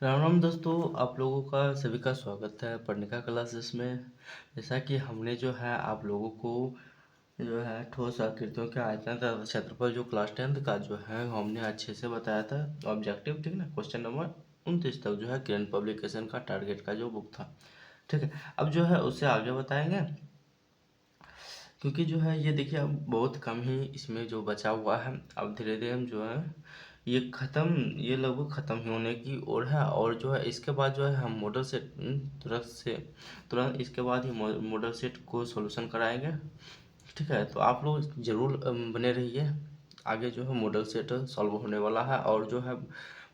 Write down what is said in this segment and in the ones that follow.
राम राम दोस्तों, आप लोगों का सभी का स्वागत है पढ़ने क्लासेस में। जैसा कि हमने जो है आप लोगों को जो है ठोस आकृतियों के आयतन तथा क्षेत्रफल जो क्लास 10th का जो है हमने अच्छे से बताया था ऑब्जेक्टिव, ठीक ना। क्वेश्चन नंबर 29 तक जो है किरण पब्लिकेशन का टारगेट का जो बुक था, ठीक है। अब जो है उससे आगे बताएंगे, क्योंकि जो है ये देखिए अब बहुत कम ही इसमें जो बचा हुआ है। अब धीरे धीरे हम जो है ये लगभग ख़त्म ही होने की ओर है। और जो है इसके बाद जो है हम मॉडल सेट तुरंत इसके बाद ही मॉडल सेट को सॉल्यूशन कराएंगे, ठीक है। तो आप लोग ज़रूर बने रहिए। आगे जो है मॉडल सेट सॉल्व होने वाला है। और जो है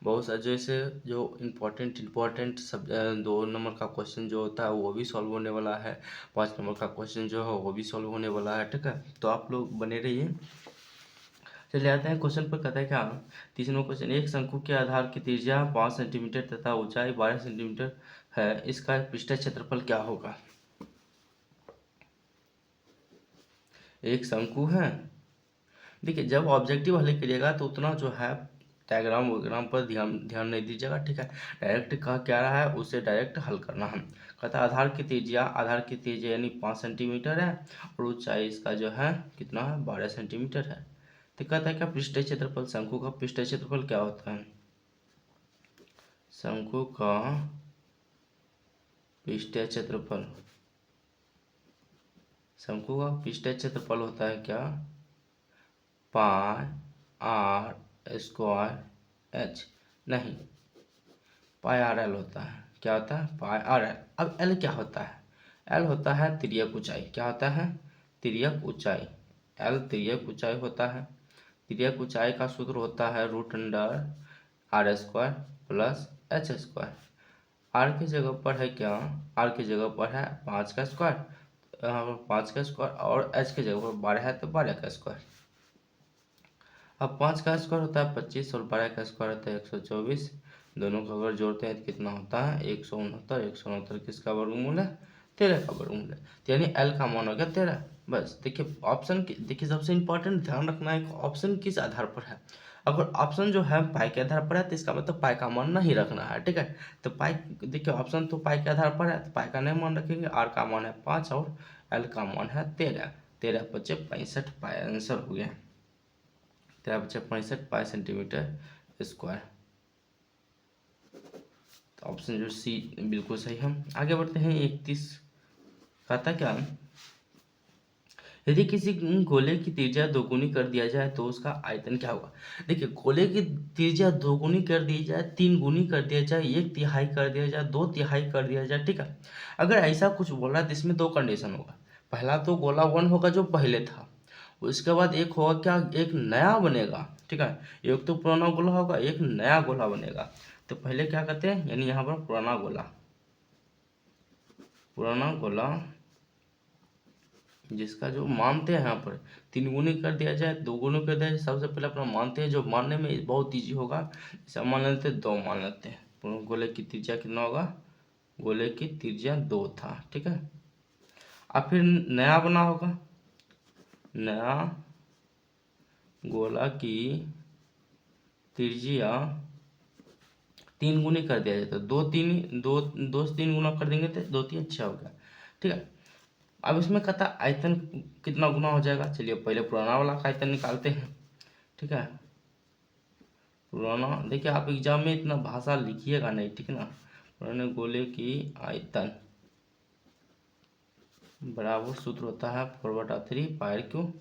बहुत सारे जैसे जो इम्पोर्टेंट सब 2 नंबर का क्वेश्चन जो होता है वो भी सॉल्व होने वाला है। 5 नंबर का क्वेश्चन जो है वो भी सॉल्व होने वाला है, ठीक है। तो आप लोग बने रहिए। चलिए आते हैं क्वेश्चन पर। कहता है क्या, 30वां क्वेश्चन, एक शंकु के आधार की त्रिज्या 5 सेंटीमीटर तथा ऊंचाई 12 सेंटीमीटर है, इसका पृष्ठ क्षेत्रफल क्या होगा। एक शंकु है। देखिए जब ऑब्जेक्टिव हल करिएगा तो उतना जो है डायग्राम वगैरह पर ध्यान ध्यान नहीं दीजिएगा, ठीक है। डायरेक्ट का क्या रहा है उसे डायरेक्ट हल करना है। कहता है आधार की त्रिज्या यानी 5 सेंटीमीटर है और ऊंचाई इसका जो है कितना है 12 सेंटीमीटर है। तो कहता है क्या पृष्ठीय क्षेत्रफल, शंकु का पृष्ठीय क्षेत्रफल क्या होता है। शंकु का पृष्ठीय क्षेत्रफल, शंकु का पृष्ठीय क्षेत्रफल होता है क्या, पाई आर स्क्वायर एच, नहीं पाई आर एल होता है। क्या होता है, पाई आर एल। अब एल क्या होता है, एल होता है तिर्यक ऊंचाई। क्या होता है, तिर्यक ऊंचाई। एल तिर्यक ऊंचाई होता है। तिर्यक ऊंचाई का सूत्र होता है √under r² plus h²। Are की जगह पर है क्या, आर की जगह पर है 5 का स्क्वायर, यहाँ पर 5 का स्क्वायर, और एच की जगह पर 12 है तो 12 का स्क्वायर। अब 5 का स्क्वायर होता है 25 और 12 का स्क्वायर होता है 124। दोनों को अगर जोड़ते हैं तो कितना होता है 169। 169 किसका वर्गमूल है, 13 का वर्गमूल है। तो यानी एल का मान हो गया 13। बस देखिए ऑप्शन की, देखिए सबसे इंपॉर्टेंट ध्यान रखना है कि ऑप्शन किस आधार पर है। अगर ऑप्शन जो है पाई के आधार पर है तो इसका मतलब पाई का मान नहीं रखना है, ठीक है। तो पाई, देखिए ऑप्शन तो पाई के आधार पर है तो पाई का नहीं मान रखेंगे। आर का मान है 5 और एल का मान है 13। 13 × 5 = 65 पाई आंसर हो गया। 13 × 5 = 65 पाई सेंटीमीटर स्क्वायर। तो ऑप्शन जो सी बिल्कुल सही है। आगे बढ़ते हैं 31। कहता क्या, यदि किसी गोले की त्रिज्या दोगुनी कर दिया जाए तो उसका आयतन क्या होगा। देखिए गोले की त्रिज्या दोगुनी कर दी जाए, 3 गुनी कर दिया जाए, 1/3 कर दिया जाए, 2/3 कर दिया जाए, ठीक है। अगर ऐसा कुछ बोला तो इसमें 2 कंडीशन होगा। पहला तो गोला 1 होगा जो पहले था, उसके बाद एक होगा क्या, एक नया बनेगा, ठीक है। एक तो पुराना गोला होगा, एक नया गोला बनेगा। तो पहले क्या करते हैं, यानी यहाँ पर पुराना गोला जिसका जो मानते हैं यहाँ पर 3 गुनी कर दिया जाए, 2 गुनी कर दिया जाए। सबसे पहले अपना मानते हैं, जो मानने में बहुत ईजी होगा। जैसे मान लेते हैं 2 मान लेते हैं, गोले की त्रिज्या कितना होगा, गोले की त्रिज्या 2 था, ठीक है। अब फिर नया बना होगा, नया गोला की त्रिज्या 3 गुनी कर दिया जाए तो 2 से 3 गुना कर देंगे तो 2×3 = 6 हो गया, ठीक है। अब इसमें कहता आयतन कितना गुना हो जाएगा। चलिए पहले पुराना वाला का आयतन निकालते हैं, ठीक है। पुराना, देखिए आप एग्जाम में इतना भाषा लिखिएगा नहीं, ठीक है ना। पुराने गोले की आयतन बराबर सूत्र होता है 4/3 πr²।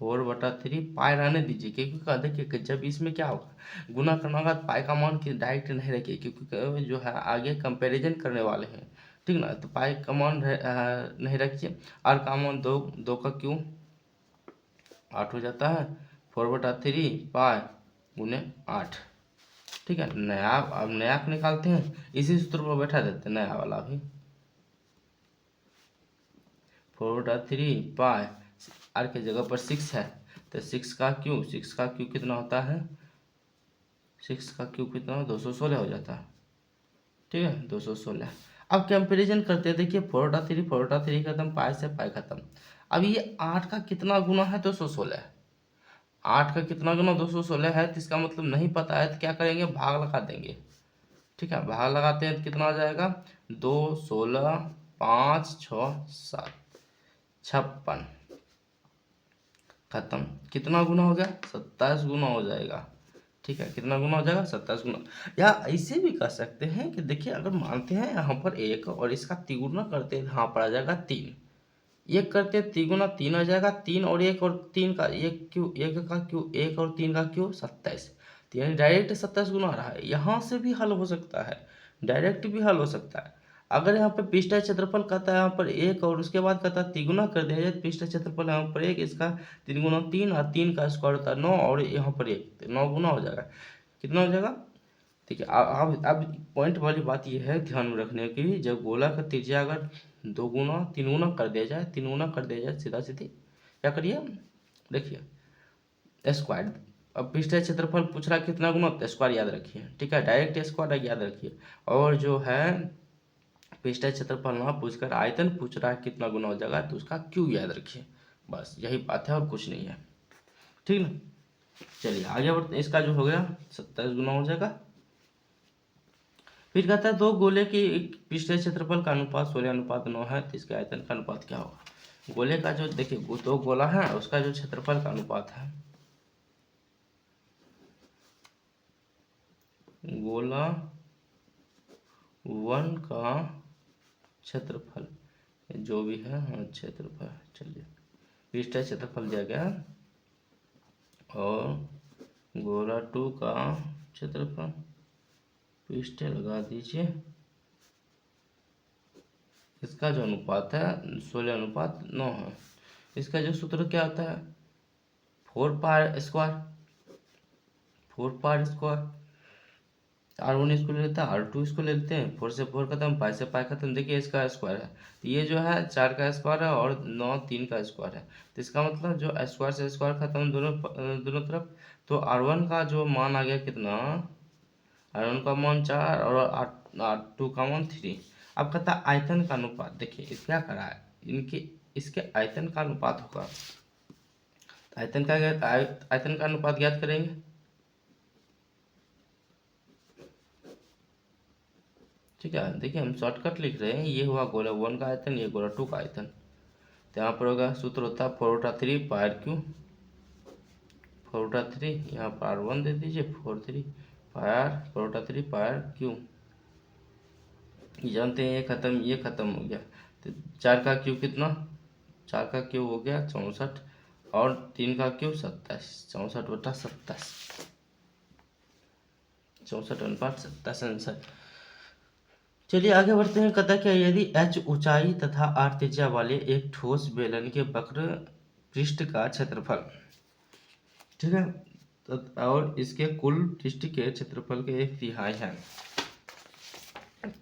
4/3 पाई रहने दीजिए, क्योंकि देखिए कि जब इसमें क्या होगा गुना करना होगा तो पाई का मान की डायरेक्ट नहीं रखिए, क्योंकि जो है आगे कंपैरिजन करने वाले हैं, ठीक ना। तो पाई का मान नहीं रखिए। आर का मान 2, 2 का क्यूब 8 हो जाता है। 4/3 पाई गुने 8, ठीक है। नया, अब नया को निकालते हैं, इसी सूत्र पर बैठा देते हैं नया वाला भी। 4/3 पाई, आर की जगह पर 6 है तो 6 का क्यूब कितना होता है, 6 का क्यूब कितना 216 हो जाता है, ठीक है 216। अब कंपैरिजन करते हैं, देखिए 4/3 खत्म, पाई से पाई खत्म। अब ये 8 का कितना गुना है 216, 8 का कितना गुना 216 है, तो इसका मतलब नहीं पता है तो क्या करेंगे, भाग लगा देंगे। ठीक है, भाग लगाते हैं तो कितना आ जाएगा, 2, 16, 5, 6, 7, 56, खत्म। कितना गुना हो गया, 27 गुना हो जाएगा। ठीक है, कितना गुना हो जाएगा, 27 गुना। या ऐसे भी कर सकते हैं कि देखिए, अगर मानते हैं यहाँ पर 1 और इसका तिगुना करते हैं, यहाँ पर आ जाएगा 3। एक करते हैं तिगुना, 3 आ जाएगा, 3 और 1 और 3 का 1 क्यों, 1 का क्यों, 1 और 3 का क्यों, 27। तो यानी डायरेक्ट 27 गुना आ रहा है। यहाँ से भी हल हो सकता है, डायरेक्ट भी हल हो सकता है। अगर यहाँ पे पृष्ठ क्षेत्रफल कहता है यहाँ पर 1 और उसके बाद कहता है तिगुना कर दिया जाए, पृष्ठ क्षेत्रफल यहाँ पर 1, इसका 3 गुना 3 और 3 का स्क्वायर होता है 9 और यहाँ पर 1, 9 गुना हो जाएगा। कितना हो जाएगा, ठीक है। अब पॉइंट वाली बात यह है ध्यान में रखने की, जब गोला का त्रिज्या अगर 2 गुना 3 गुना कर दिया जाए, 3 गुना कर दिया जाए, सीधा सीधी क्या करिए, देखिए स्क्वायर। अब पृष्ठ क्षेत्रफल पूछ रहा है कितना गुना, तो स्क्वायर याद रखिए, ठीक है, डायरेक्ट स्क्वायर याद रखिए। और जो है पृष्ठ क्षेत्रफल ना पूछकर आयतन पूछ रहा है कितना गुना हो जाएगा, तो उसका क्यू याद रखिए। बस यही बात है और कुछ नहीं है, ठीक ना। चलिए आगे बढ़ते, इसका जो हो गया 27 गुना हो जाएगा। फिर कहता है दो गोले की पृष्ठ क्षेत्रफल का अनुपात 16:9 है, तो इसके आयतन का अनुपात क्या होगा। गोले का जो देखिए दो गोला है, उसका जो क्षेत्रफल का अनुपात है, गोला 1 का क्षेत्रफल जो भी है, हाँ क्षेत्रफल, चलिए पृष्ठ क्षेत्रफल दिया गया, और गोला 2 का क्षेत्रफल पृष्ठ लगा दीजिए। इसका जो अनुपात है 16:9 है। इसका जो सूत्र क्या होता है, 4 pi square, 4 pi square. R1 इसको ले लेता है, R2 इसको ले लेते हैं, 4 से 4 खत्म, पाई से पाई खत्म। देखिए इसका स्क्वायर है, तो ये जो है 4 का स्क्वायर है और 9 3 का स्क्वायर है। तो इसका मतलब जो स्क्वायर से स्क्वायर खत्म दोनों तरफ। तो R1 का जो मान आ गया कितना, R1 का मान 4 और R2 का मान 3। अब कहता है आयतन का अनुपात, देखिए इस क्या करा है, इनके इसके आयतन का अनुपात होगा। आयतन का अनुपात ज्ञात करेंगे। ठीक है, देखिए हम शॉर्टकट लिख रहे हैं, ये हुआ गोला 1 का आयतन, ये गोला 2 का आयतन। तो यहाँ पर होगा सूत्र होता है 4/3 पायर क्यू, 4/3 यहाँ पर R1 दे दीजिए, 4/3 पायर 4/3 पायर क्यू। जानते हैं ये खत्म हो गया। तो 4 का क्यू कितना, 4 का क्यू हो गया 64 और 3 का क्यू 27, 64/27, 64/27 आंसर। चलिए आगे बढ़ते हैं। कहता क्या, यदि h ऊंचाई तथा r त्रिज्या वाले एक ठोस बेलन के वक्र पृष्ठ का क्षेत्रफल, ठीक है, और इसके कुल पृष्ठ के क्षेत्रफल के 1/3 है।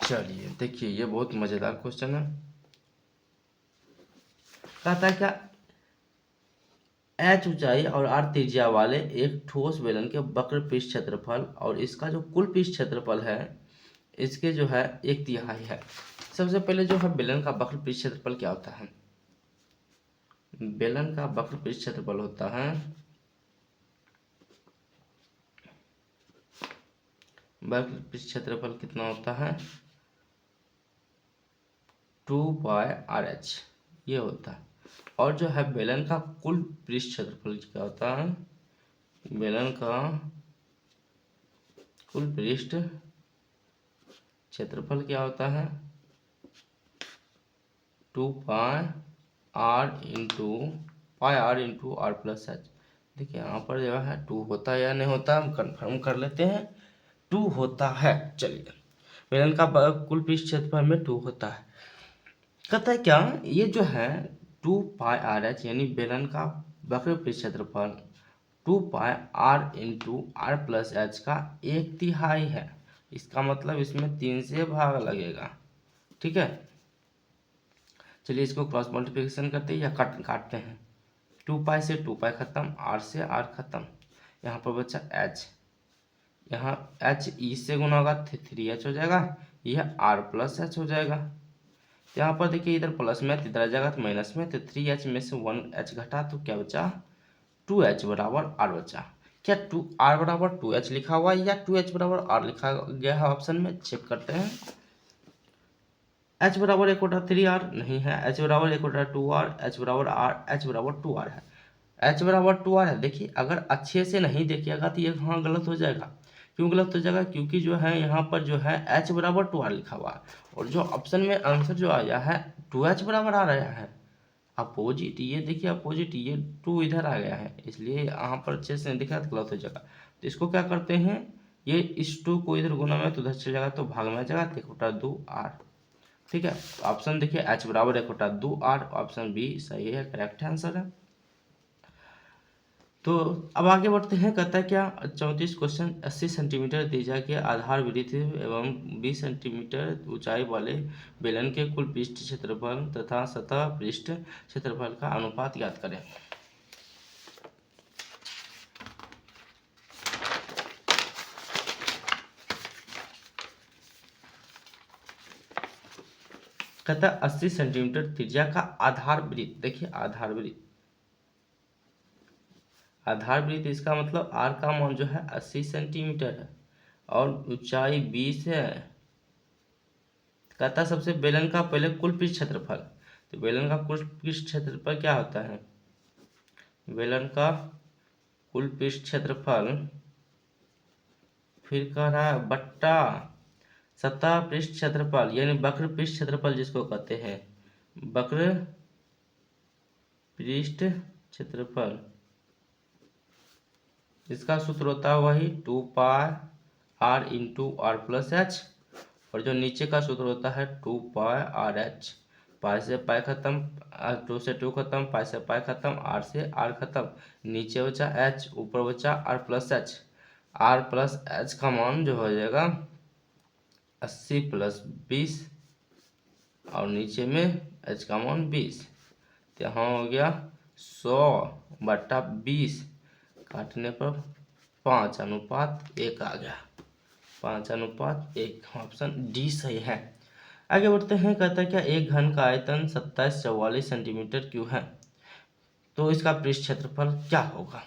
चलिए देखिए ये बहुत मजेदार क्वेश्चन है। कहता है क्या, h ऊंचाई और r त्रिज्या वाले एक ठोस बेलन के वक्र पृष्ठ क्षेत्रफल और इसका जो कुल पृष्ठ क्षेत्रफल है, इसके जो है 1/3 है। सबसे पहले जो है बेलन का वक्र पृष्ठ क्षेत्रफल क्या होता है, बेलन का वक्र पृष्ठ क्षेत्रफल होता है, वक्र पृष्ठ क्षेत्रफल कितना होता है, 2πRh ये होता है। और जो है बेलन का कुल पृष्ठ क्षेत्रफल क्या होता है, बेलन का कुल पृष्ठ क्षेत्रफल क्या होता है, 2πr/r+h। देखिए यहाँ पर जो है 2 होता है या नहीं होता, हम कंफर्म कर लेते हैं, 2 होता है। चलिए बेलन का कुल पृष्ठ क्षेत्रफल में 2 होता है। कहता है क्या, ये जो है 2πRh यानी बेलन का वक्र पृष्ठ क्षेत्रफल 2πr/r+h का 1/3 है। इसका मतलब इसमें 3 से भाग लगेगा, ठीक है। चलिए इसको क्रॉस मल्टीप्लिकेशन करते हैं या काटते हैं। 2π से 2π खत्म, r से r खत्म, यहाँ पर बचा h, यहाँ h e से गुना होगा 3h हो जाएगा, यह r+h हो जाएगा। तो यहाँ पर देखिए इधर प्लस में इधर आ जाएगा तो माइनस में, तो 3h में से 1h घटा तो क्या बचा, 2h बराबर r बचा। क्या टू आर बराबर 2h लिखा हुआ है या 2h बराबर आर लिखा गया है ऑप्शन में, चेक करते हैं। h बराबर 1/3r नहीं है, h बराबर 1/2r, h बराबर r, h बराबर 2r है, h बराबर 2r है। देखिए अगर अच्छे से नहीं देखिएगा तो ये हाँ गलत हो जाएगा। क्यों गलत हो जाएगा? क्योंकि जो है यहाँ पर जो है h बराबर 2r लिखा हुआ है और जो ऑप्शन में आंसर जो आया है 2h बराबर आ रहा है अपोजिट। ये देखिए अपोजिट, ये 2 इधर आ गया है, इसलिए यहाँ पर अच्छे से नहीं दिखा तो गलत हो जाएगा। तो इसको क्या करते हैं, ये इस 2 को इधर गुना में तो उधर चल जाएगा तो भाग में आ जाएगा, 1/2r। ठीक है, तो ऑप्शन देखिए h बराबर 1/2r, ऑप्शन बी सही है, करेक्ट आंसर है। तो अब आगे बढ़ते हैं, कहता है क्या 34 क्वेश्चन 80 सेंटीमीटर त्रिज्या के आधार वृत्त एवं 20 सेंटीमीटर ऊंचाई वाले बेलन के कुल पृष्ठ क्षेत्रफल तथा सतह पृष्ठ क्षेत्रफल का अनुपात ज्ञात करें। कहता है 80 सेंटीमीटर त्रिज्या का आधार वृत्त, देखिए आधार वृत्त, आधार वृत्त इसका मतलब आर का मान जो है 80 सेंटीमीटर है और ऊंचाई 20 है। कहता है सबसे बेलन का पहले कुल पृष्ठ क्षेत्रफल, तो बेलन का कुल पृष्ठ क्षेत्रफल क्या होता है, बेलन का कुल पृष्ठ क्षेत्रफल, फिर कह रहा है बट्टा सतह पृष्ठ क्षेत्रफल यानी वक्र पृष्ठ क्षेत्रफल जिसको कहते हैं, वक्र पृष्ठ क्षेत्रफल, इसका सूत्र होता है वही 2πr into r plus H, और जो नीचे का सूत्र होता है 2πrh। पाई से पाई खत्म, 2 से 2 खत्म, पाई से पाई खत्म, आर से आर खत्म, नीचे बचा एच, ऊपर बचा R plus H. R plus H का मान जो हो जाएगा 80 + 20 और नीचे में एच का मान 20, तो यहाँ हो गया 100/20, काटने पर 5:1 आ गया, 5:1, ऑप्शन डी सही है। आगे बढ़ते हैं, कहता है क्या एक घन का आयतन 2744 सेंटीमीटर क्यूब है, तो इसका पृष्ठ क्षेत्रफल क्या होगा।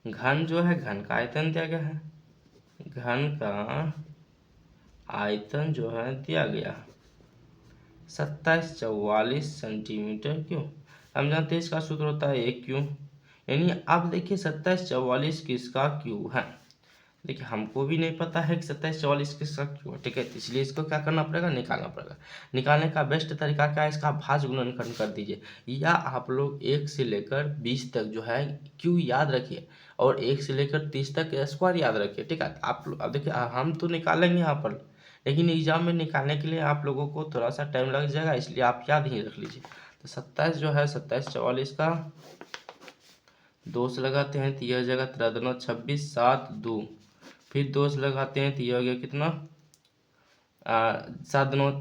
घन जो है, घन का आयतन दिया गया है, घन का आयतन जो है दिया गया 2744 सेंटीमीटर क्यूब। हम जानते हैं इसका सूत्र होता है 1 क्यूब, यानी आप देखिए 2744 किसका क्यूब है। देखिए हमको भी नहीं पता है कि 2744 किसका क्यूब है, ठीक है, तो इसलिए इसको क्या करना पड़ेगा, निकालना पड़ेगा। निकालने का बेस्ट तरीका क्या है, इसका भाज्य गुणनखंड कर दीजिए, या आप लोग 1 से लेकर 20 तक जो है क्यू याद रखिए और 1 से लेकर 30 तक स्क्वायर याद रखिए, ठीक है। आप अब देखिए हम तो निकालेंगे यहाँ पर, लेकिन एग्जाम में निकालने के लिए आप लोगों को थोड़ा सा टाइम लग जाएगा, इसलिए आप याद ही रख लीजिए। तो 27 जो है 2744 का 2 से लगाते हैं तो यह हो जाएगा 13 दूना 26, 7 2, फिर 2 से लगाते हैं तो ये हो गया कितना 7 दूना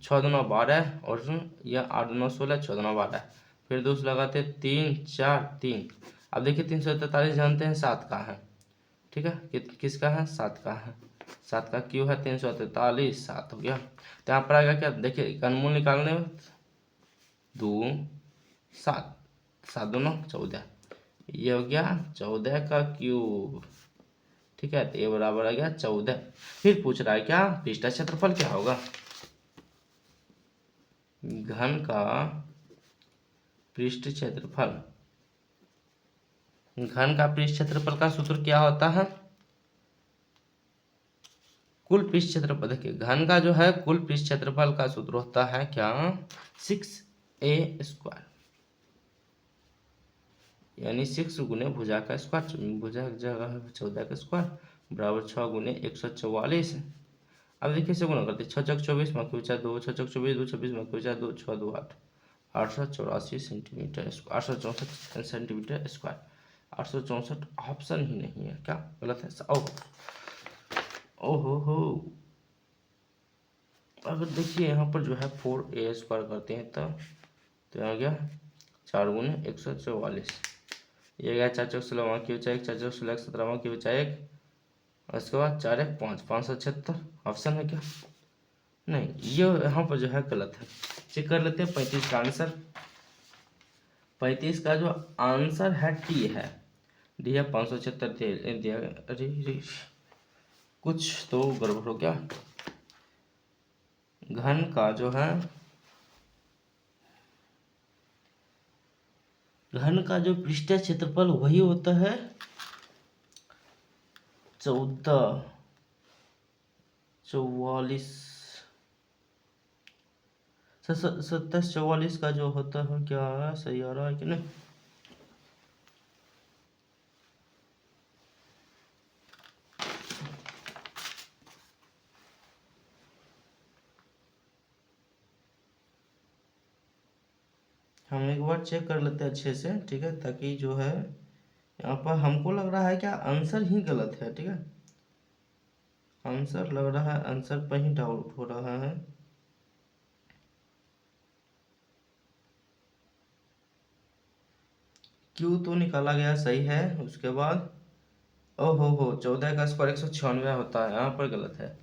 6 दूना 12 और यह 8 दूना 16, 6 दूना 12, फिर 2 से लगाते हैं 3 4 3। अब देखिए 343 जानते हैं 7 का है, ठीक है, किसका है 7 का है, 7 का क्यू है 343, 7 हो गया। तो यहाँ पर आएगा क्या, देखिए घनमूल निकालने में 2 7, 7 दूना 14, ये हो गया 14 का क्यूब, ठीक है, तो ये बराबर आ गया 14। फिर पूछ रहा है क्या पृष्ठ क्षेत्रफल क्या होगा, घन का पृष्ठ क्षेत्रफल, घन का पृष्ठ क्षेत्रफल का सूत्र क्या होता है, कुल पृष्ठ क्षेत्रफल, देखिए घन का जो है कुल पृष्ठ क्षेत्रफल का सूत्र होता है क्या 6a², यानी 6 गुने भुजा का स्क्वायर, भुजा की जगह है 14 का स्क्वायर बराबर 6 गुने 144। अब देखिए इसे गुना करते 6 चौक 24 में क्यों 2, 6 चौक 24 2 26 में क्यों 2, 6 2 8, 884 सेंटीमीटर, 864 सेंटीमीटर स्क्वायर, 864 ऑप्शन ही नहीं है, क्या गलत है। ओहो अगर देखिए यहाँ पर जो है 4a² करते हैं तो आ गया 4 गुने 144, ये गया 4 चौक 16 वहाँ की बचा 1, 4 चौक 16 17 वहाँ की बचा 1, उसके बाद 4 1 5, 576 ऑप्शन है क्या, नहीं, ये यहाँ पर जो है गलत है। चेक कर लेते हैं 35 का आंसर, 35 का जो आंसर है टी है, डी है 576 दिया। अरे कुछ तो गड़बड़ हो गया। घन का जो है, घन का जो पृष्ठीय क्षेत्रफल वही होता है 1444, 2744 का जो होता है, क्या सही आ रहा है कि नहीं? हम एक बार चेक कर लेते हैं अच्छे से, ठीक है, ताकि जो है यहाँ पर हमको लग रहा है क्या आंसर ही गलत है, ठीक है, आंसर लग रहा है, आंसर पर ही डाउट हो रहा है। क्यू तो निकाला गया सही है, उसके बाद हो 14 का स्क्वायर 196 होता है, यहाँ पर गलत है,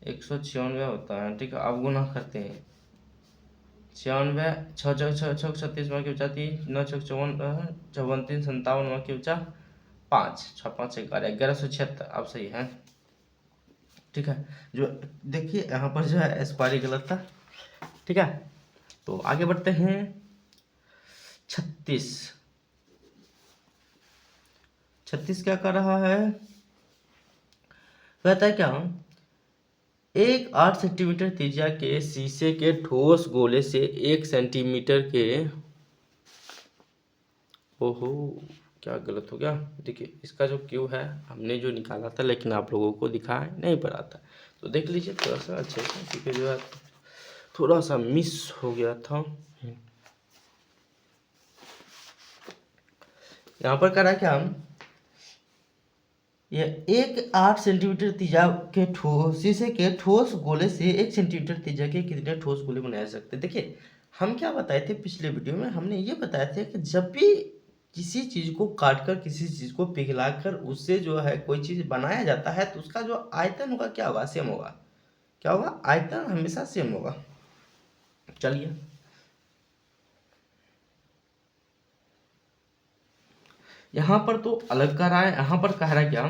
196 होता है, ठीक है। अब गुना करते हैं, 96, 6 छत्तीस, की बचा 3, 9 54, 54 3 57, की बचा 5, 6 5 11, 1176, अब सही है, ठीक है। जो देखिए यहाँ पर जो है स्क्वायर गलत था, ठीक है। तो आगे बढ़ते हैं। 36, 36 क्या कर रहा है, कहता है क्या, एक 8 सेंटीमीटर त्रिज्या के शीशे के ठोस गोले से 1 सेंटीमीटर के, ओहो क्या गलत हो गया। देखिए इसका जो क्यू है हमने जो निकाला था, लेकिन आप लोगों को दिखाया नहीं पड़ा था, तो देख लीजिए थोड़ा सा अच्छे से, क्योंकि जो है थोड़ा सा मिस हो गया था। यहाँ पर करा क्या, ये एक 8 सेंटीमीटर त्रिज्या के ठोस शीशे के ठोस गोले से 1 सेंटीमीटर त्रिज्या के कितने ठोस गोले बनाए सकते हैं। देखिए हम क्या बताए थे पिछले वीडियो में, हमने ये बताया था कि जब भी किसी चीज को काटकर, किसी चीज को पिघलाकर उससे जो है कोई चीज बनाया जाता है, तो उसका जो आयतन होगा क्या होगा, सेम होगा। क्या होगा, आयतन हमेशा सेम होगा। चलिए यहाँ पर तो अलग कर रहा है, यहाँ पर कह रहा है क्या,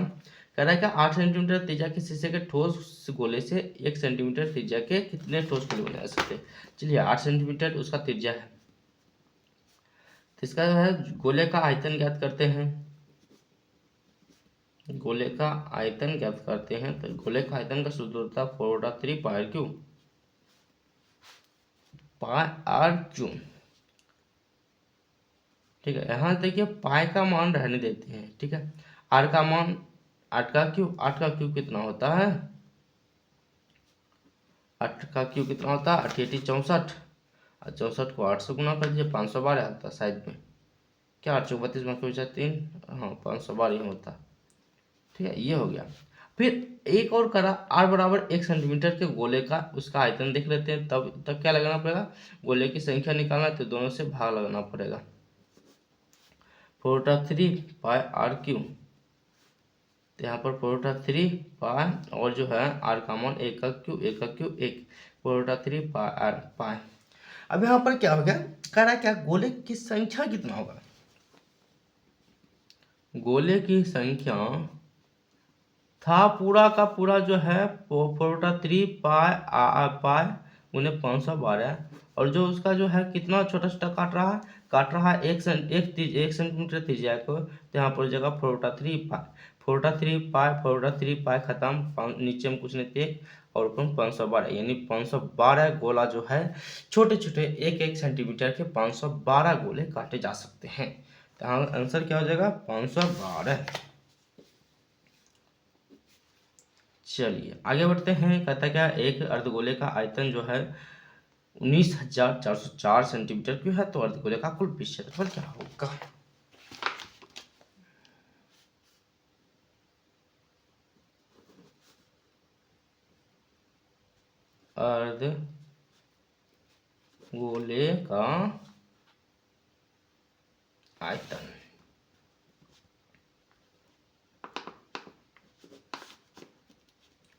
कह रहा है क्या 8 सेंटीमीटर त्रिज्या के शीशे के ठोस गोले से 1 सेंटीमीटर त्रिज्या के कितने ठोस गोले बनाए जा सकते हैं। चलिए 8 सेंटीमीटर उसका त्रिज्या है, तो इसका जो है गोले का आयतन ज्ञात करते हैं। गोले का आयतन ज्ञात करते हैं, तो गोले का आयतन का सूत्र होता है 4/3 पाई क्यू, पाई आर क्यू, ठीक है। यहाँ देखिए पाई का मान रहने देते हैं, ठीक है। आर का मान 8 का क्यू, 8 का क्यू कितना होता है, 8 का क्यू कितना होता है 8 64, और 64 को 8 से गुना कर दीजिए, 512 आता है साइड में, क्या 8 चौक 32 में क्यों 3, हाँ 512 ही होता, ठीक है, ये हो गया। फिर एक और करा, आर बराबर 1 सेंटीमीटर के गोले का उसका आयतन देख लेते हैं, तब क्या लगाना पड़ेगा, गोले की संख्या निकालना है, तो दोनों से भाग लगाना पड़ेगा। 4/3 पाई आर क्यू, तो यहाँ पर 4/3 पाई, और जो है आर का मान 1 का क्यू 1 का क्यू 1, 4/3 पाई आर पाई। अब यहाँ पर क्या हो गया, कह रहा है क्या गोले की संख्या कितना होगा, गोले की संख्या था पूरा का पूरा जो है 4/3 पाई उन्हें 512, और जो उसका जो है कितना छोटा छोटा काट रहा है 1 सेंटीमीटर त्रिज्या को, तो यहाँ पर जगह 4/3 पाई, 4/3 पाई खत्म, नीचे में कुछ नहीं थे, और ऊपर 512, यानी 512 गोला जो है छोटे छोटे 1 सेंटीमीटर के 512 गोले काटे जा सकते हैं। तो आंसर क्या हो जाएगा 512। चलिए आगे बढ़ते हैं, कहता क्या एक अर्धगोले का आयतन जो है 19,404 सेंटीमीटर क्यूब है, तो अर्धगोले का कुल पृष्ठ क्षेत्रफल क्या होगा। अर्धगोले का आयतन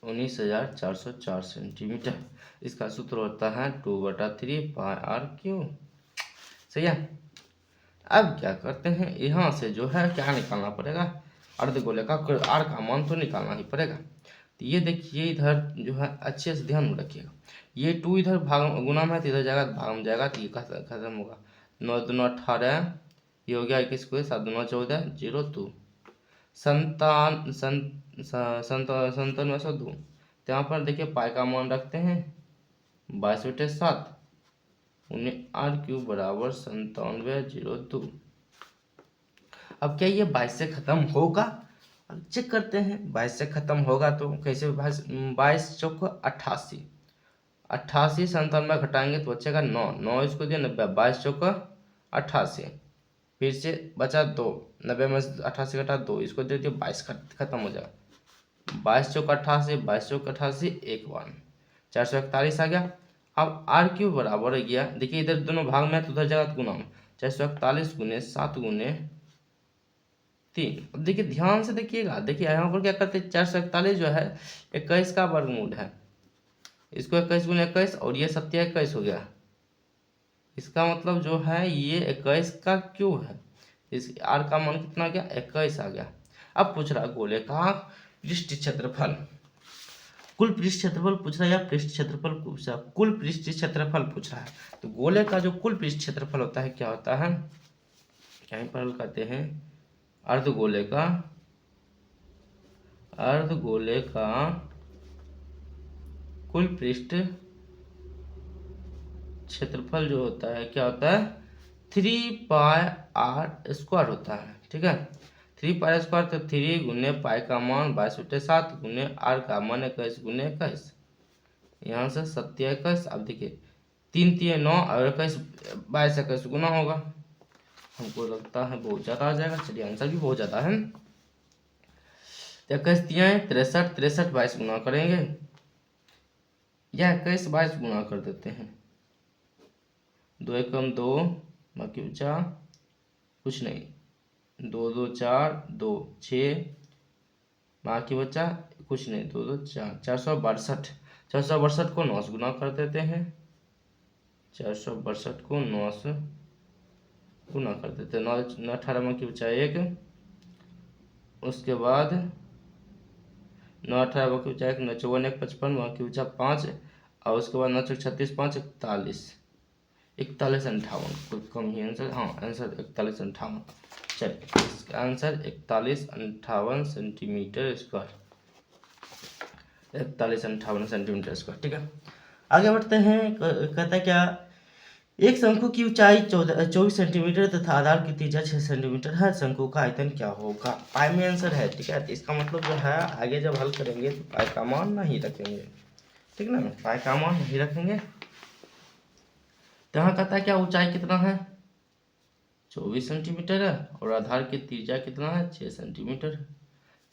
19,404 सेंटीमीटर, इसका सूत्र होता है 2/3 पाई आर क्यू, सही है। अब क्या करते हैं, यहाँ से जो है क्या निकालना पड़ेगा, अर्धगोले का आर का मान तो निकालना ही पड़ेगा। तो ये देखिए इधर जो है अच्छे से ध्यान में रखिएगा, ये 2 इधर भाग गुना में है तो इधर जाएगा तो भाग में जाएगा, तो ये खत्म होगा। 9 दूना 18, ये हो गया 21 को 7 दूना 14, 0 2 संतानवे 102। तो यहाँ पर देखिए पाई का मान रखते हैं 22/7, उन्हें आर क्यूब बराबर 97/02। अब क्या ये 22 से खत्म होगा, अब चेक करते हैं 22 से खत्म होगा तो कैसे, 22 चौक 88, 88 97 घटाएंगे तो बचेगा 9, 9 इसको दिया 90, 22 चौक 88, फिर से बचा 2, 90 में 88 घटा 2, इसको दे दिया 22 खत्म हो जाएगा। 22 चौक 88, 22 चौक 88, 1 1 441 आ गया। अब आर क्यूब बराबर हो गया, देखिए इधर दोनों भाग में है तो उधर जगह तो गुना में, 441 गुने 7 गुने 3। अब देखिए ध्यान से देखिएगा, देखिए यहाँ पर क्या करते हैं, 441 जो है 21 का वर्गमूल है, इसको 21 गुने 21 और ये 27 हो गया, इसका मतलब जो है ये 21 का क्यूब है, इस आर का मान कितना आ गया, 21 आ गया। अब पूछ रहा गोले का पृष्ठ क्षेत्रफल, कुल पृष्ठ क्षेत्रफल पूछ रहा है या पृष्ठ क्षेत्रफल पूछ रहा है, कुल पृष्ठ क्षेत्रफल पूछ रहा है। तो गोले का जो कुल पृष्ठ क्षेत्रफल होता है क्या होता है, यहीं पर हल करते हैं, अर्धगोले का कुल पृष्ठ क्षेत्रफल जो होता है क्या होता है, 3πr² होता है, ठीक है। 3πr² तो 3 गुने पाई का मान 22/7 गुने आर का मान 21 गुने 21, यहाँ से 27। अब देखिए 3 3 9 और 21 22 21 गुना होगा, हमको लगता है बहुत ज़्यादा आ जाएगा, चलिए आंसर भी बहुत ज़्यादा है। 21 3 63, 63 22 गुना करेंगे, या 21 22 गुना कर देते हैं, 2 एकम 2, बाकी बचा कुछ नहीं, 2 2 4 2 6, बाकी बचा कुछ नहीं, 2 2 4 462, 462 को 9 से गुना कर देते हैं, 462 को 9 से गुना कर देते हैं, 9 18 बाकी बचा 1, उसके बाद 9 18 बाकी बचा 1, 9 54 1 55, बाकी बचा 5, और उसके बाद 9 36 5 41, 41 58, कोई कम ही आंसर, हाँ आंसर 41 58। चलिए इसका answer 41 58 centimetre square, 41 58 centimetre square, ठीक है। आगे बढ़ते हैं, कहता है क्या, एक शंकु की ऊंचाई 24 सेंटीमीटर तथा आधार की त्रिज्या 6 सेंटीमीटर है, शंकु का आयतन क्या होगा, पाई में आंसर है, ठीक है। तो इसका मतलब जो है आगे जब हल करेंगे तो पाई का मान नहीं रखेंगे, ठीक ना, पाई का मान नहीं रखेंगे। तो यहाँ कहता है क्या, ऊंचाई कितना है 24 सेंटीमीटर है और आधार की त्रिज्या कितना है 6 सेंटीमीटर।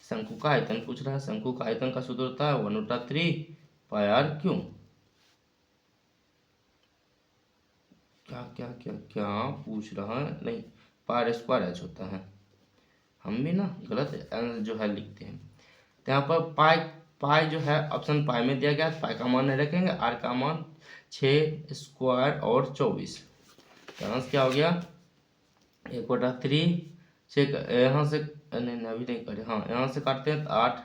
शंकु का आयतन पूछ रहा है, शंकु का आयतन का सूत्र होता है 1/3 पाई आर क्यू। क्या क्या क्या क्या पूछ रहा है, नहीं पाई स्क्वायर एच होता है, हम भी ना गलत जो है लिखते हैं। तो यहाँ पर पाई जो है ऑप्शन पाई में दिया गया, पाई का मान नहीं रखेंगे, आर का मान 6 स्क्वायर और 24, यहाँ से क्या हो गया 1/3, 6 यहाँ से नहीं अभी नहीं करे, हाँ यहाँ से काटते हैं तो 8,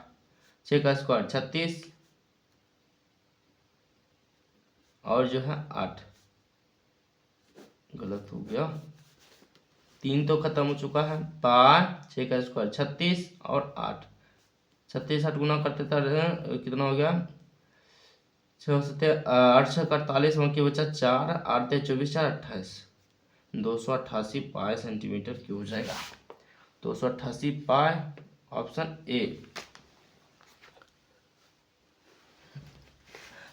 6 का स्क्वायर 36 और जो है 8, गलत हो गया, 3 तो खत्म हो चुका है, 5 6 का स्क्वायर 36 और 8, 36 8 गुना करते थे कितना हो गया 6 7 8 6 48, बाकी बचा 4 8 24 4 28, 288 पाई सेंटीमीटर क्यूब हो जाएगा, 288 पाई, ऑप्शन ए।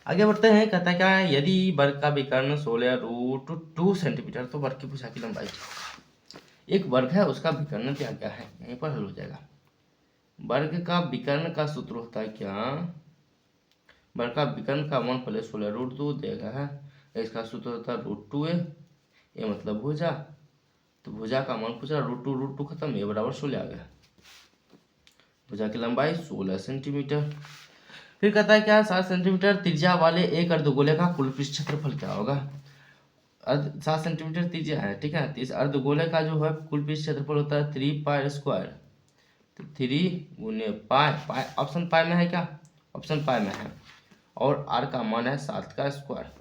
आगे बढ़ते हैं, कहता है क्या है, यदि वर्ग का विकर्ण 16√2 सेंटीमीटर, तो वर्ग की भुजा की लंबाई क्या होगा, एक वर्ग है उसका विकर्ण क्या क्या है, यहीं पर हल हो जाएगा। वर्ग का विकर्ण का सूत्र होता है क्या, वर्ग का विकर्ण का मान पहले 16√2 देगा है, इसका सूत्र होता है √2a, ये मतलब भुजा, तो भुजा का मान पूछा √2 खत्म, ये बराबर 16 आ गया, भुजा की लंबाई 16 सेंटीमीटर। फिर कहता है क्या 7 सेंटीमीटर त्रिज्या वाले एक अर्धगोले का कुल पृष्ठ क्षेत्रफल क्या होगा। 7 सेंटीमीटर त्रिज्या है, ठीक है। तो इस अर्धगोले का जो है कुल पृष्ठ क्षेत्रफल होता है 3 पाई स्क्वायर। तो 3 गुने पाई ऑप्शन पाई में है क्या? ऑप्शन पाई में है। और आर का मान है 7 का स्क्वायर।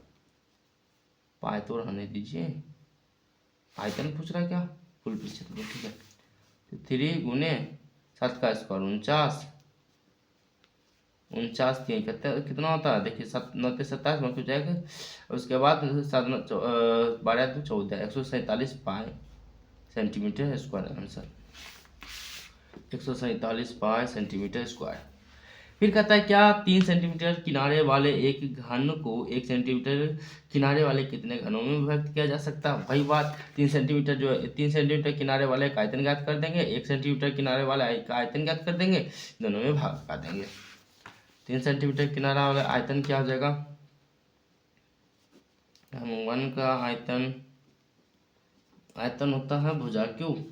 पाई तो रहने दीजिए, आयतन पूछ रहा है क्या? कुल पृष्ठ क्षेत्रफल, ठीक है। तो 3 गुने 7 का स्क्वायर 49। 49 3 कितना होता है? देखिए 7 9 27 में जाएगा। उसके बाद 12 2 14 147 पाई सेंटीमीटर स्क्वायर आंसर। 147 पाई सेंटीमीटर स्क्वायर। फिर कहता है क्या 3 सेंटीमीटर किनारे वाले एक घन को 1 सेंटीमीटर किनारे वाले कितने घनों में विभक्त किया जा सकता है? वही बात, 3 सेंटीमीटर जो है 3 सेंटीमीटर किनारे वाले का आयतन ज्ञात कर देंगे, 1 सेंटीमीटर किनारे वाले का आयतन ज्ञात कर देंगे, दोनों में भाग कर देंगे। 3 सेंटीमीटर किनारा वाला आयतन क्या हो जाएगा? वन का आयतन होता है भुजा क्यूब,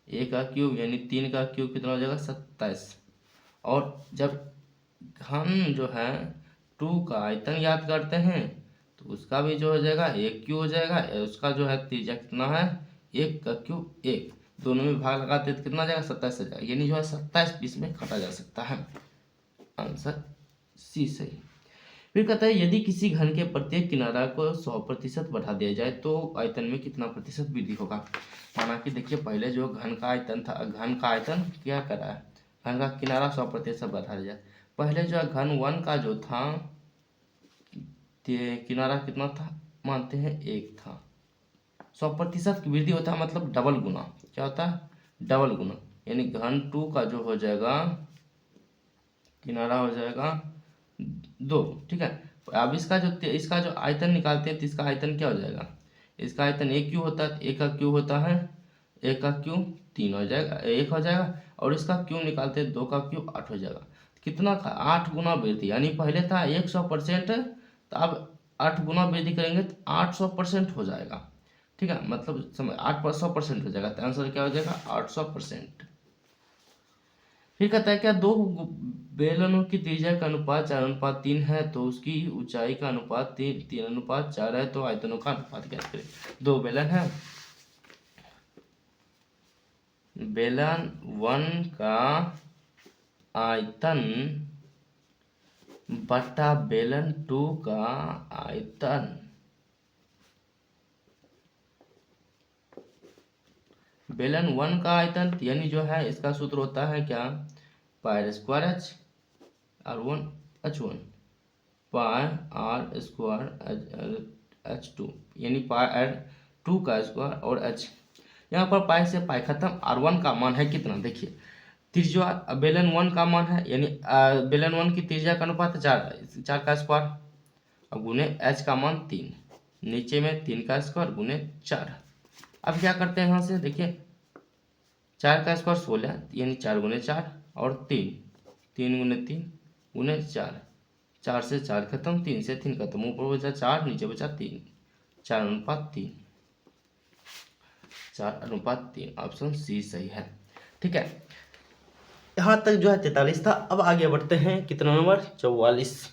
ए का क्यूब यानी 3 का क्यूब कितना हो जाएगा? 27। और जब हम जो है 2 का आयतन याद करते हैं तो उसका भी जो हो जाएगा 1 क्यूब हो जाएगा। उसका जो है त्रिज्या कितना है? 1 का क्यूब 1। दोनों में भाग लगाते तो कितना जाएगा? 27 हो जाएगा, यानी जो है 27 बीच में काटा जा सकता है। आंसर सी सही। फिर कहता है यदि किसी घन के प्रत्येक किनारा को 100% बढ़ा दिया जाए तो आयतन में कितना प्रतिशत वृद्धि होगा? माना कि देखिए पहले जो घन का आयतन था, घन का आयतन क्या करा है? घन का किनारा 100% बढ़ा दिया जाए। पहले जो है घन 1 का जो था किनारा कितना था? मानते हैं 1 था। 100% की वृद्धि होता है मतलब डबल गुना। क्या होता है? डबल गुना। यानी घन 2 का जो हो जाएगा किनारा हो जाएगा 2, ठीक है। अब इसका जो आयतन निकालते हैं तो इसका आयतन क्या हो जाएगा? इसका आयतन 1 क्यू होता है, 1 का क्यू होता है, 1 का क्यू 3 हो जाएगा, 1 हो जाएगा। और इसका क्यू निकालते हैं 2 का क्यू 8 हो जाएगा। कितना था? 8 गुना वृद्धि। यानी पहले था 100%, तो अब 8 गुना वृद्धि करेंगे तो 800% हो जाएगा, ठीक है। मतलब समय 800% हो जाएगा, तो आंसर क्या हो जाएगा? 800%। फिर कहता है क्या दो बेलनों की त्रिज्या का अनुपात 4:3 है तो उसकी ऊंचाई का अनुपात 3:4 है, तो आयतनों का अनुपात ज्ञात करें। दो बेलन है, बेलन 1 का आयतन बटा बेलन 2 का आयतन। बेलन 1 का आयतन यानी जो है इसका सूत्र होता है क्या? Pi square H R 1 H 1 pi R square H 2, यानी पाई आर 2 का स्क्वायर और एच। यहाँ पर पाई से पाई खत्म। आर 1 का मान है कितना? देखिए त्रिज्या बेलन 1 का मान है, यानी बेलन 1 की त्रिज्या का अनुपात 4 का स्क्वायर और गुने एच का मान 3, नीचे में 3 का स्क्वायर गुने 4। अब क्या करते हैं यहाँ से? देखिए 4 का स्क्वायर 16, यानी 4 गुने 4 और 3, 3 गुने 3 गुने 4, 4 से 4 खत्म, 3 से 3 खत्म, ऊपर बचा 4 नीचे बचा 3, 4:3, 4:3। ऑप्शन सी सही है, ठीक है। यहाँ तक जो है 43 था। अब आगे बढ़ते हैं कितना नंबर? 44।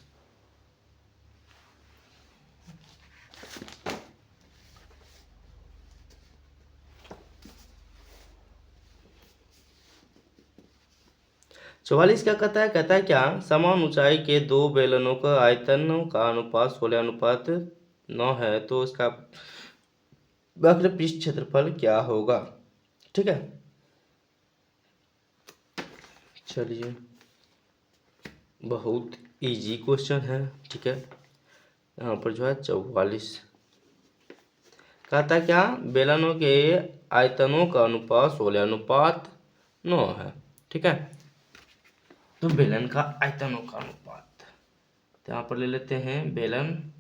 क्या कहता है? कहता है क्या समान ऊंचाई के दो बेलनों का आयतनों का अनुपात 16:9 है तो उसका वक्र पृष्ठ क्षेत्रफल क्या होगा? ठीक है, चलिए बहुत इजी क्वेश्चन है, ठीक है। यहाँ पर जो है 44 कहता है क्या बेलनों के आयतनों का अनुपात 16:9 है, ठीक है। तो बेलन का आयतनों का अनुपात, तो यहाँ पर ले लेते हैं बेलन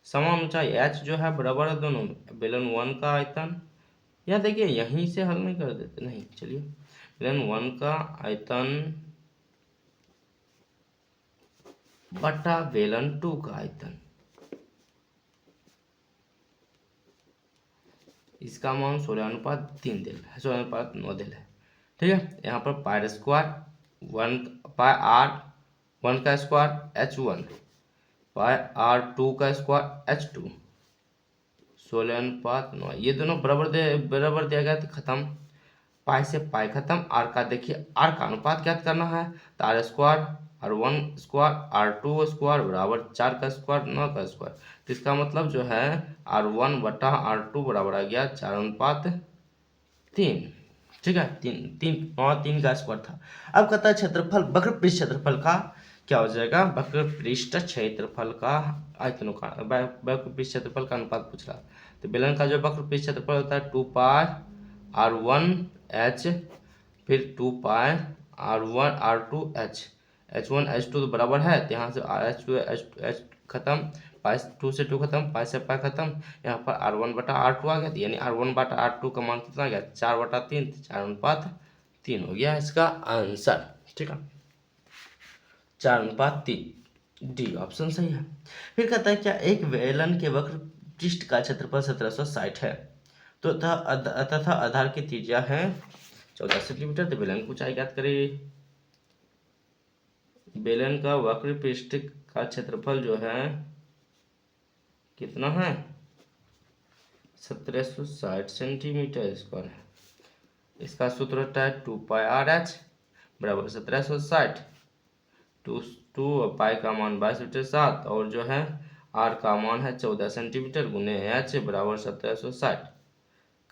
समान ऊंचाई एच जो है बराबर है दोनों में। बेलन 1 का आयतन, या देखिए यहीं से हल नहीं कर देते, नहीं चलिए बेलन 1 का आयतन बटा बेलन 2 का आयतन, इसका मान 16:3 दिल है, 16:9 दिल है, ठीक है। यहाँ पर पाई स्क्वायर 1 पाई आर 1 का स्क्वायर एच 1 पाई आर 2 का स्क्वायर एच 2 16:9। ये दोनों बराबर दिया गया तो खत्म। पाई से पाई खत्म। आर का देखिए, आर का अनुपात ज्ञात करना है तो are square, R1 square, R2 square बराबर 4 का स्क्वायर 9 का स्क्वायर। तो इसका मतलब जो है R1/R2 बराबर आ गया 4:3। ठीक है, तीन तीन नौ, 3 का स्क्वायर था। अब कहता है क्षेत्रफल, वक्र पृष्ठ क्षेत्रफल का क्या हो जाएगा, वक्र पृष्ठ क्षेत्रफल का आयतनों का वक्र पृष्ठ क्षेत्रफल का अनुपात पूछ रहा। तो बेलन का जो वक्र पृष्ठ क्षेत्रफल होता है 2πr1h, फिर 2πr1r2h, H1 H2 तो बराबर है, तो यहाँ से H2 H खत्म, पाई 2 से 2 खत्म, पाई से पाई खत्म। यहाँ पर R1/R2 आ गया, यानी R1/R2 का मान कितना आ गया 4/3, 4:3 हो गया इसका आंसर। ठीक है, 4:3, डी ऑप्शन सही है। फिर कहता है क्या एक बेलन के वक्र पृष्ठ का क्षेत्रफल 1760 है तो तथा आधार की त्रिज्या है 14 सेंटीमीटर। तो बेलन की ऊंचाई ज्ञात करें। बेलन का वक्र पृष्ठ का क्षेत्रफल जो है कितना है 1760 सेंटीमीटर स्क्वायर है। इसका सूत्र होता है 2πRh बराबर 1760, टू पाई का मान 22/7 और जो है आर का मान है 14 सेंटीमीटर गुने एच बराबर 1760।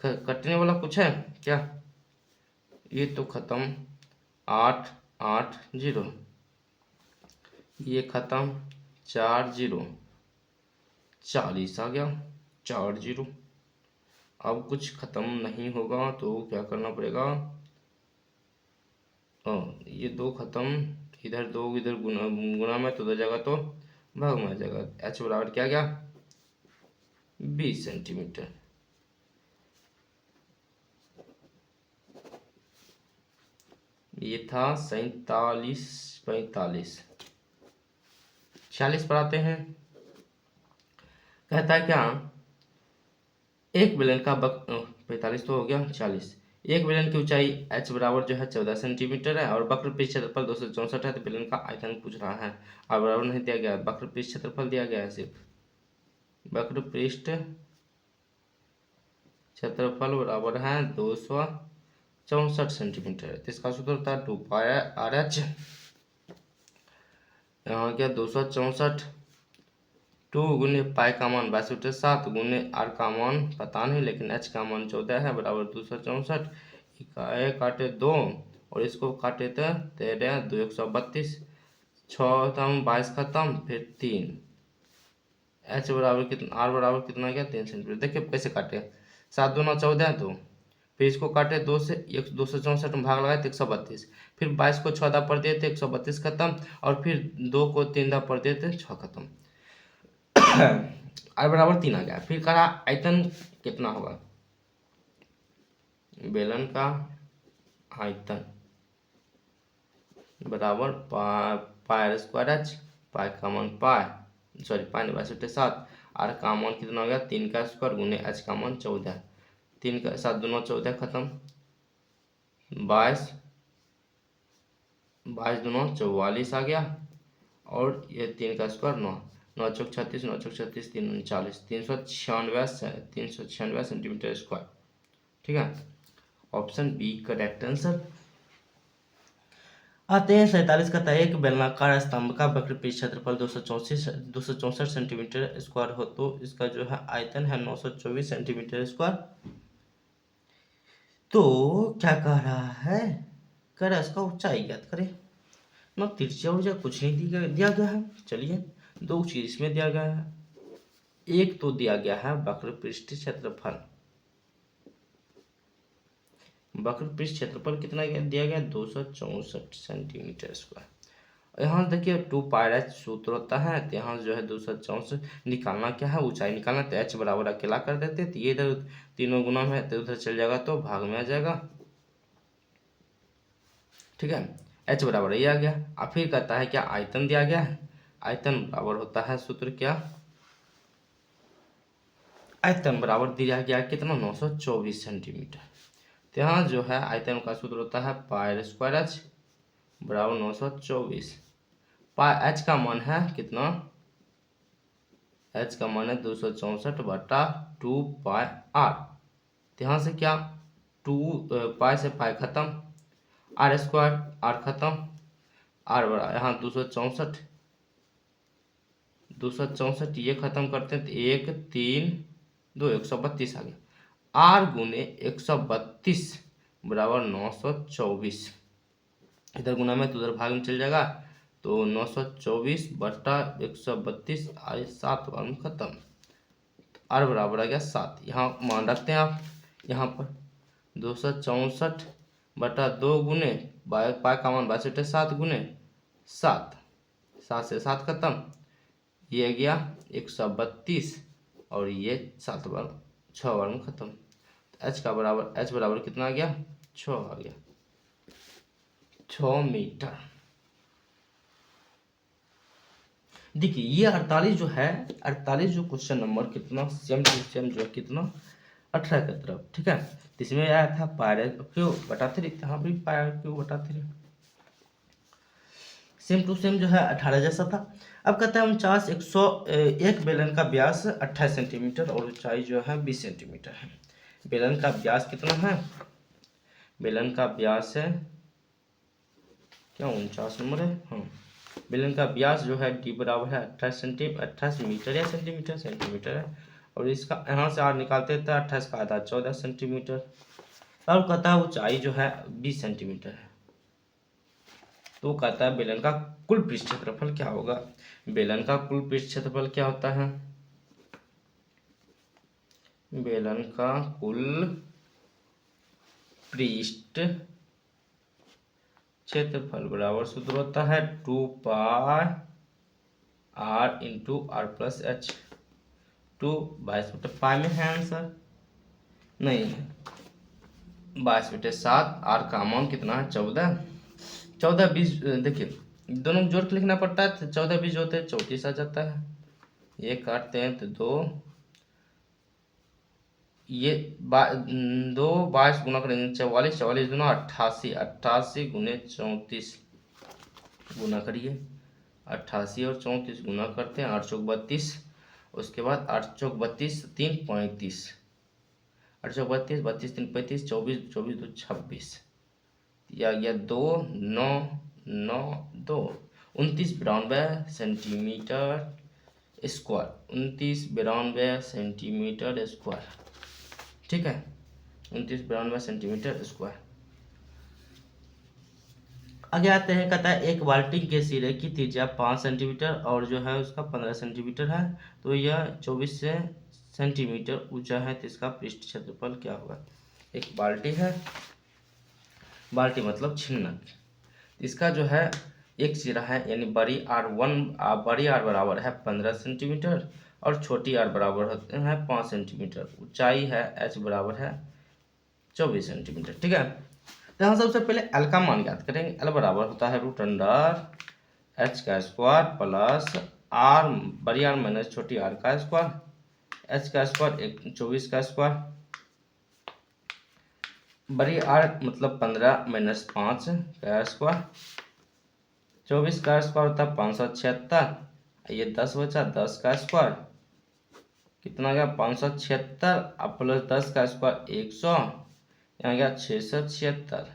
कटने वाला कुछ है क्या, ये तो खत्म 880, ये खत्म 40, 40 आ गया 40। अब कुछ खत्म नहीं होगा तो क्या करना पड़ेगा, ये 2 खत्म, इधर 2 इधर गुना में तो 2 जगह तो भाग में आ जाएगा। एच बराबर क्या गया 20 सेंटीमीटर। ये था 47, 45, 46 पर आते हैं। कहता है क्या एक बेलन का 45 तो हो गया, 40। एक बेलन की ऊंचाई h बराबर जो है 14 सेंटीमीटर है और वक्र पृष्ठ क्षेत्रफल 264 है। तो बेलन का आयतन पूछ रहा है और बराबर नहीं दिया गया, वक्र पृष्ठ क्षेत्रफल दिया गया है सिर्फ। वक्र पृष्ठ क्षेत्रफल बराबर है 264 सेंटीमीटर। तो इसका सूत्र होता है 2πRh। यहाँ क्या 264, 2 गुने पाई का मान 22/7 गुने आर का मान पता नहीं लेकिन एच का मान 14 है बराबर 264। इकाई काटे 2 और इसको काटे तो 13 2 132, 6 खत्म 22 खत्म फिर 3। एच बराबर कितना, आर बराबर कितना गया 3 सेंटीमीटर। देखिए कैसे काटे, 7 दूना 14 2, फिर इसको काटे 2 से 264 में भाग लगाए तो 132, फिर 22 को 6 दा पर दिए थे 132 खत्म और फिर 2 को 3 दा पर दिए थे 6 खत्म। आर बराबर 3 आ गया। फिर कहा आयतन कितना होगा, बेलन का आयतन बराबर पाई स्क्वायर एच, पाई का मान पाई 22/7, आर का मान कितना हो गया 3 का स्क्वायर गुने एच का मान 14, 3 का 7 दूना 14 खत्म, 22 दूना 44 आ गया और ये 3 का स्क्वायर 9, 9 चौक 36, 9 चौक 36, 3 39, 396 सेंटीमीटर स्क्वायर। ठीक है, ऑप्शन बी करेक्ट आंसर। आते हैं 47 का, एक बेलनाकार स्तंभ का वक्र पृष्ठ क्षेत्रफल 264 सेंटीमीटर स्क्वायर हो तो इसका जो है आयतन है 924 सेंटीमीटर स्क्वायर। तो क्या कह रहा है, कह रहा है इसका ऊंचाई ज्ञात करें। ना तिरछा ऊर्जा कुछ नहीं दिया गया है। चलिए 2 चीज इसमें दिया गया है, एक तो दिया गया है वक्र पृष्ठ क्षेत्रफल, वक्र पृष्ठ क्षेत्रफल कितना दिया गया 264 सेंटीमीटर स्क्वायर। यहाँ देखिए 2πRh सूत्र होता है, तो यहाँ जो है 264 निकालना क्या है ऊंचाई निकालना, तो h बराबर अकेला कर देते, तो ये इधर तीनों गुना में तो उधर चल जाएगा तो भाग में आ जाएगा। ठीक है, h बराबर ये आ गया। अब फिर कहता है क्या आयतन दिया गया है, आयतन बराबर होता है सूत्र क्या, आयतन बराबर दिया गया कितना 924 सेंटीमीटर। तो यहाँ जो है आयतन का सूत्र होता है पाई स्क्वायर एच बराबर 924। पाई एच का मान है कितना, एच का मान है 264/2 पाई आर। तो यहाँ से क्या, 2 पाई से पाई खत्म, आर स्क्वायर आर खत्म, आर बड़ा यहाँ 264 ये खत्म करते हैं तो 1 3 2 132 आ गया। आर गुने 132 बराबर 924। इधर गुना में तो उधर भाग में चल जाएगा, तो 924/132 आर 7 बार में खत्म। आर बराबर आ गया 7। यहाँ मान रखते हैं आप, यहाँ पर 264/2 गुने पाई का मान 62 गुने 7, 7 से 7 खत्म, ये गया 132 और ये 7 बार 6 बार में खत्म। एच बराबर कितना आ गया, 6 आ गया, 6 मीटर। देखिए ये 48 जो है, 48 जो क्वेश्चन नंबर कितना सेम टू सेम जो है कितना 18 की तरफ, ठीक है। तो इसमें आया था πr³ यहाँ भी πr³/3 सेम टू सेम जो है 18 जैसा था। अब कहता है 101 बेलन का व्यास 28 सेंटीमीटर और ऊंचाई जो है 20 सेंटीमीटर है। बेलन का व्यास कितना है, बेलन का व्यास है क्या 49 नंबर है, हाँ। बेलन का व्यास जो है डी बराबर है 28 मीटर या सेंटीमीटर है, और इसका यहाँ से आर निकालते हैं तो 28 का आधा 14 सेंटीमीटर। अब कहता है ऊंचाई जो है 20 सेंटीमीटर है। तो कहता है बेलन का कुल पृष्ठ क्षेत्रफल क्या होगा। बेलन का कुल पृष्ठ क्षेत्रफल क्या होता है, बेलन का कुल पृष्ठ क्षेत्रफल बराबर सूत्र होता है 2 pi r into r plus h. 2 22/पाई में है आंसर, नहीं है 22/7। आर का मान कितना है 14, 14 20 देखिए दोनों जोड़ के लिखना पड़ता है, तो 14 20 होते हैं 34 आ जाता है। ये काटते हैं तो 2 ये 2 22 गुना करेंगे 44, 44 दूना 88, 88 गुने 34 गुना करिए, 88 और 34 गुना करते हैं 8 चौक 32, उसके बाद 8 चौक 32 3 35, 8 चौक 32 32 3 35 24 24 2 26, या गया 2 9 9 2 29 सेंटीमीटर स्क्वायर, 29 सेंटीमीटर स्क्वायर, ठीक है 29 सेंटीमीटर स्क्वायर। आगे आते हैं, कहता है एक बाल्टी के सिरे की त्रिज्या 5 सेंटीमीटर और जो है उसका 15 सेंटीमीटर है, तो यह 24 सेंटीमीटर ऊंचा है, तो इसका पृष्ठ क्षेत्रफल क्या होगा। एक बाल्टी है, बाल्टी मतलब छिन्नक, इसका जो है एक सिरा है, यानी बड़ी आर बराबर है 15 सेंटीमीटर और छोटी आर बराबर होते हैं 5 सेंटीमीटर, ऊंचाई है एच बराबर है 24 सेंटीमीटर, ठीक है। तो यहाँ सबसे पहले एल का मान ज्ञात करेंगे। एल बराबर होता है √h² प्लस आर बड़ी आर माइनस छोटी आर का स्क्वायर, एच का स्क्वायर 24 का स्क्वायर, बड़ी आर मतलब 15 माइनस 5 का स्क्वायर, 24 का स्क्वायर होता है 576, ये 10 बचा 10 का स्क्वायर कितना गया 576 अब प्लस 10 का स्क्वायर 100, यहाँ गया 676,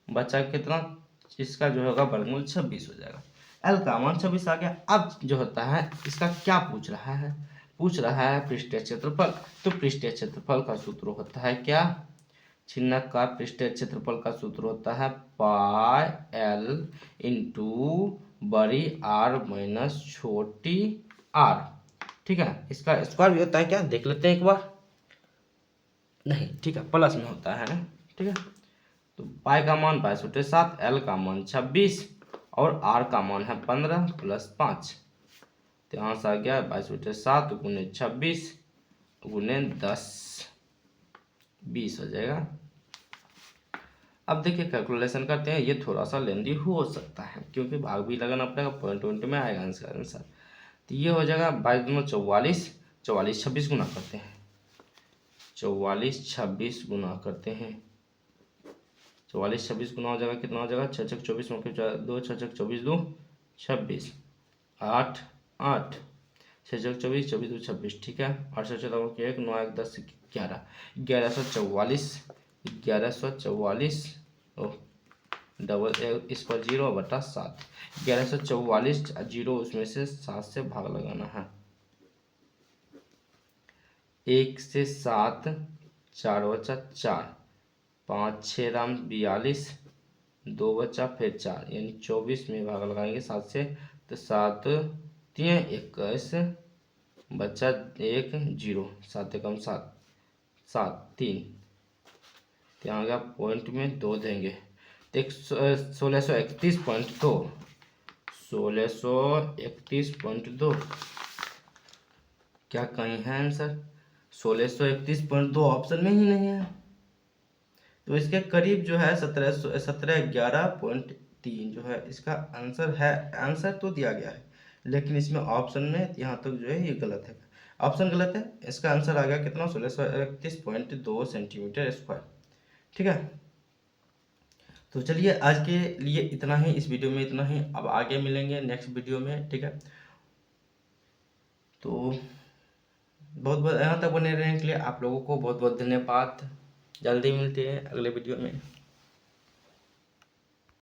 बचा कितना, इसका जो होगा वर्गमूल 26 हो जाएगा। एल का मान 26 आ गया। अब जो होता है इसका क्या पूछ रहा है, पूछ रहा है पृष्ठीय क्षेत्रफल। तो पृष्ठीय क्षेत्रफल का सूत्र होता है क्या, छिन्नक का पृष्ठीय क्षेत्रफल का सूत्र होता है पाई एल इंटू बड़ी आर माइनस छोटी आर, ठीक है। इसका स्क्वायर भी होता है क्या, देख लेते हैं एक बार, नहीं ठीक है प्लस में होता है ना, ठीक है। तो पाई का मान 22/7, एल का मान 26 और आर का मान है 15 प्लस 5, तो यहाँ से आ गया 22/7 गुने 26 गुने 10 20 हो जाएगा। अब देखिए कैलकुलेशन करते हैं, ये थोड़ा सा लेंदी हो सकता है क्योंकि भाग भी लगाना पड़ेगा, पॉइंट में आएगा आंसर। तो ये हो जाएगा 22 दूना 44, 44 26 गुना करते हैं, 44 26 गुना करते हैं, 44 26 गुना हो जाएगा कितना हो जाएगा 6 6 24 2 6 6 24 2 26 8 8 6 चौक 24, 24 2 26, ठीक है। 8 से 14 को 1, 9 1 10 11, 1144, 1144, ओ डबल इस पर 0/7, 1144 जीरो उसमें से 7 से भाग लगाना है। 1 से 7, 4 बचा 4, 5 6 राम 42, 2 बचा फिर 4, यानी 24 में भाग लगाएंगे 7 से, तो 7 3 21, बचा 1 0, 7 एकम 7, 7 3, यहाँ गया पॉइंट में 2 देंगे, तो 1631.2, 1631.2 क्या कहीं है आंसर? 1631.2 ऑप्शन में ही नहीं है, तो इसके करीब जो है 1711.3 जो है इसका आंसर है। आंसर तो दिया गया है, लेकिन इसमें ऑप्शन में यहाँ तक जो है ये गलत है, ऑप्शन गलत है। इसका आंसर आ गया कितना? 1631.2 सेंटीमीटर स्क्वायर, ठीक है। तो चलिए आज के लिए इतना ही, इस वीडियो में इतना ही, अब आगे मिलेंगे नेक्स्ट वीडियो में, ठीक है। तो बहुत बहुत यहाँ तक बने रहने के लिए आप लोगों को बहुत बहुत धन्यवाद। जल्दी मिलते हैं अगले वीडियो में।